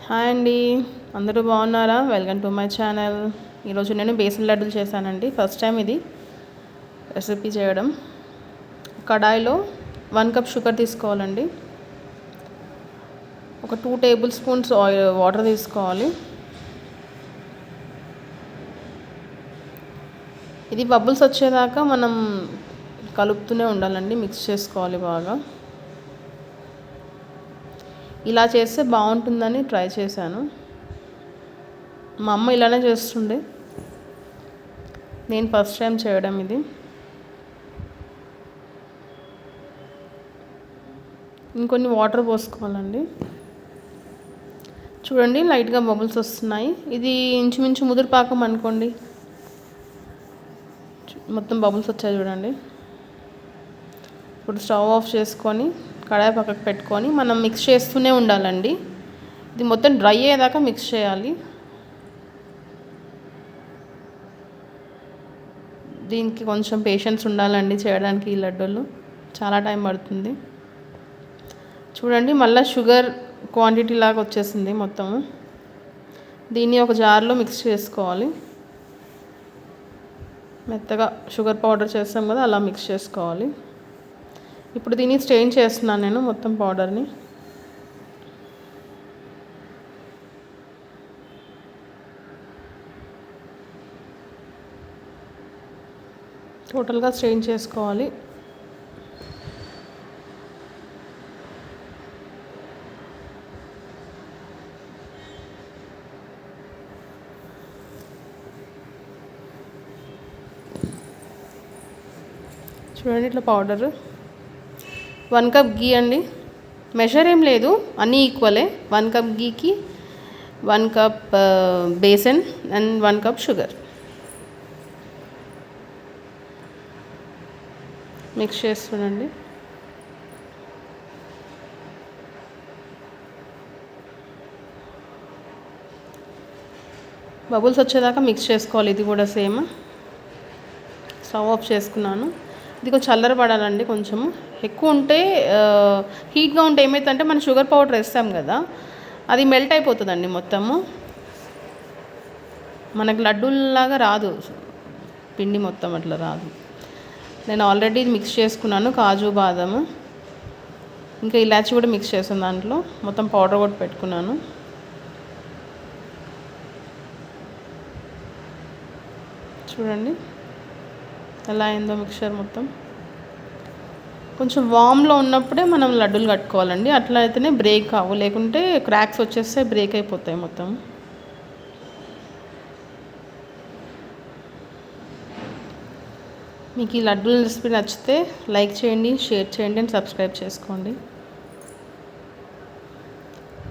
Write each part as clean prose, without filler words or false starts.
Hi అండి, అందరూ బాగున్నారా? Welcome to my channel. ఈరోజు నేను బేసన్ లడ్డూలు చేశానండి. ఫస్ట్ టైం ఇది రెసిపీ చేయడం. కడాయిలో 1 కప్ షుగర్ తీసుకోవాలండి. ఒక 2 టేబుల్ స్పూన్స్ వాటర్ తీసుకోవాలి. ఇది బబుల్స్ వచ్చేదాకా మనం కలుపుతూనే ఉండాలండి, మిక్స్ చేసుకోవాలి బాగా. ఇలా చేస్తే బాగుంటుందని ట్రై చేశాను. మా అమ్మ ఇలానే చేస్తుండే, నేను ఫస్ట్ టైం చేయడం ఇది. ఇంకొన్ని వాటర్ పోసుకోవాలండి. చూడండి, లైట్గా బబుల్స్ వస్తున్నాయి. ఇది ఇంచుమించు ముదురు పాకం అనుకోండి. మొత్తం బబుల్స్ వచ్చాయి చూడండి. ఇప్పుడు స్టవ్ ఆఫ్ చేసుకొని కడాయి పక్కకు పెట్టుకొని మనం మిక్స్ చేస్తూనే ఉండాలండి. ఇది మొత్తం డ్రై అయ్యేదాకా మిక్స్ చేయాలి. దీనికి కొంచెం పేషెన్స్ ఉండాలండి చేయడానికి. ఈ లడ్డూలు చాలా టైం పడుతుంది. చూడండి, మళ్ళీ షుగర్ క్వాంటిటీ లాగా వచ్చేసింది మొత్తము. దీన్ని ఒక జార్లో మిక్స్ చేసుకోవాలి. మెత్తగా షుగర్ పౌడర్ చేస్తాం కదా, అలా మిక్స్ చేసుకోవాలి. ఇప్పుడు దీన్ని స్ట్రెయిన్ చేస్తున్నాను నేను మొత్తం పౌడర్ని. టోటల్గా స్ట్రెయిన్ చేసుకోవాలి. చూడండి, ఇట్లా పౌడర్. 1 కప్ గీ అండి. మెజర్ ఏం లేదు, అన్నీ ఈక్వలే. 1 కప్ గీకి 1 cup besan and 1 cup sugar mix చేస్తుండండి. బబుల్స్ వచ్చేదాకా మిక్స్ చేసుకోవాలి. ఇది కూడా సేమ్. స్టవ్ ఆఫ్ చేసుకున్నాను. ఇది కొంచెం చల్లరపడాలండి. కొంచెము ఎక్కువ ఉంటే, హీట్గా ఉంటే ఏమవుతుందంటే మనం షుగర్ పౌడర్ వేస్తాం కదా, అది మెల్ట్ అయిపోతుందండి మొత్తము. మనకు లడ్డూలాగా రాదు, పిండి మొత్తం అట్లా రాదు. నేను ఆల్రెడీ మిక్స్ చేసుకున్నాను. కాజు, బాదము, ఇంకా ఇలాచి కూడా మిక్స్ చేసాను. దాంట్లో మొత్తం పౌడర్ కూడా పెట్టుకున్నాను. చూడండి ఎలా అయిందో మిక్చర్ మొత్తం. కొంచెం వామ్లో ఉన్నప్పుడే మనం లడ్డూలు కట్టుకోవాలండి. అట్లా అయితేనే బ్రేక్ కావు, లేకుంటే క్రాక్స్ వచ్చేస్తే బ్రేక్ అయిపోతాయి మొత్తం. మీకు ఈ లడ్డూల రెసిపీ నచ్చితే లైక్ చేయండి, షేర్ చేయండి అండ్ సబ్స్క్రైబ్ చేసుకోండి.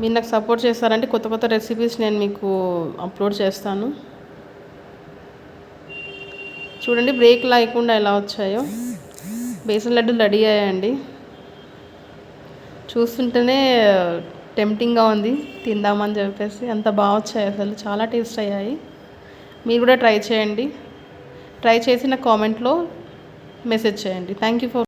మీరు నాకు సపోర్ట్ చేస్తారంటే కొత్త కొత్త రెసిపీస్ నేను మీకు అప్లోడ్ చేస్తాను. చూడండి, బ్రేక్ లేకుండా ఎలా వచ్చాయో. బేసన్ లడ్డూలు రెడీ అయ్యాయండి. చూస్తుంటేనే టెంప్టింగ్గా ఉంది తిందామని చెప్పేసి. అంత బాగా వచ్చాయి, అసలు చాలా టేస్ట్ అయ్యాయి. మీరు కూడా ట్రై చేయండి. ట్రై చేసి నాకు కామెంట్లో మెసేజ్ చేయండి. Thank you for